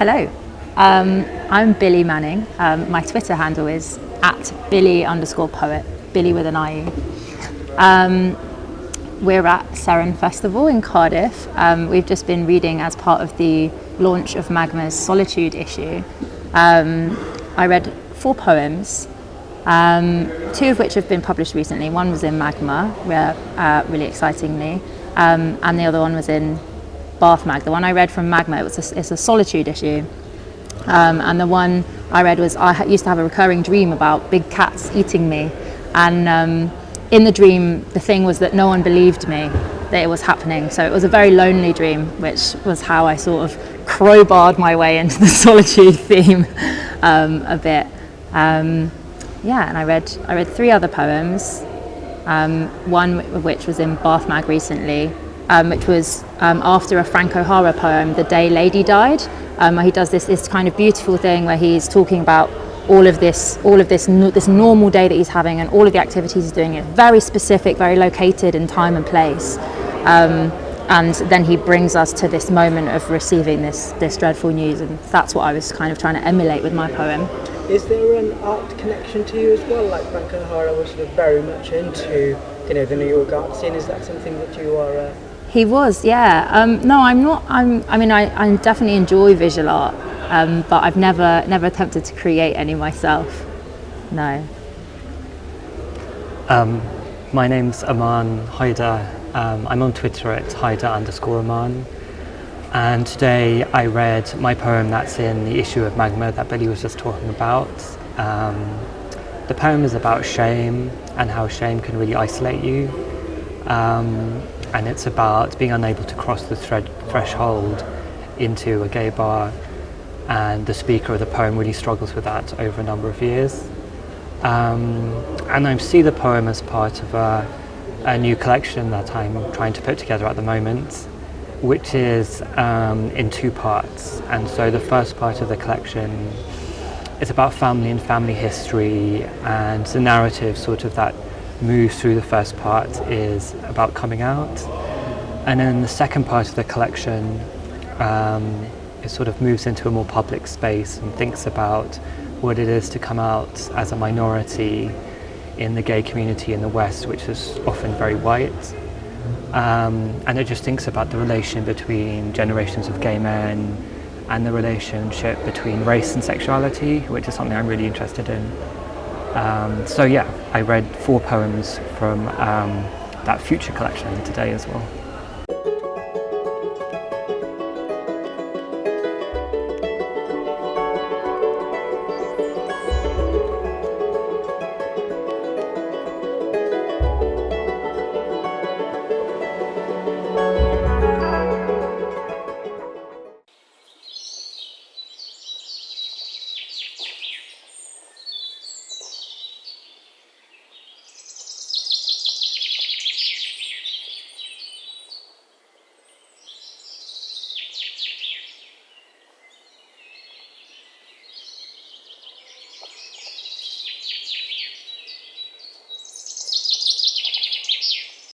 Hello, I'm Billie Manning. My Twitter handle is @Billie_poet, Billie with an IE. We're at Seren Festival in Cardiff. We've just been reading as part of the launch of Magma's Solitide issue. I read 4 poems, 2 of which have been published recently. One was in Magma, really excitingly, and the other one was in Bath Mag. The one I read from Magma, it's a Solitude issue, and the one I read was I used to have a recurring dream about big cats eating me, and in the dream the thing was that no one believed me that it was happening, so it was a very lonely dream, which was how I sort of crowbarred my way into the Solitude theme a bit. And I read 3 other poems, one of which was in Bath Mag recently, which was after a Frank O'Hara poem, The Day Lady Died, where he does this kind of beautiful thing where he's talking about all of this normal day that he's having and all of the activities he's doing. It's very specific, very located in time and place, and then he brings us to this moment of receiving this dreadful news, and that's what I was kind of trying to emulate with my poem. Is there an art connection to you as well? Like Frank O'Hara was sort of very much into, the New York art scene. Is that something that you are? He was, yeah. No, I'm not. I definitely enjoy visual art, but I've never attempted to create any myself. No. My name's Amaan Hyder. I'm on Twitter at Hyder_Amaan. And today I read my poem that's in the issue of Magma that Billie was just talking about. The poem is about shame and how shame can really isolate you. And it's about being unable to cross the threshold into a gay bar. And the speaker of the poem really struggles with that over a number of years. And I see the poem as part of a new collection that I'm trying to put together at the moment, which is in 2 parts. And so the first part of the collection is about family and family history, and the narrative sort of that moves through the first part is about coming out. And then the second part of the collection it sort of moves into a more public space and thinks about what it is to come out as a minority in the gay community in the West, which is often very white. And it just thinks about the relation between generations of gay men and the relationship between race and sexuality, which is something I'm really interested in. So yeah, I read 4 poems from that future collection today as well.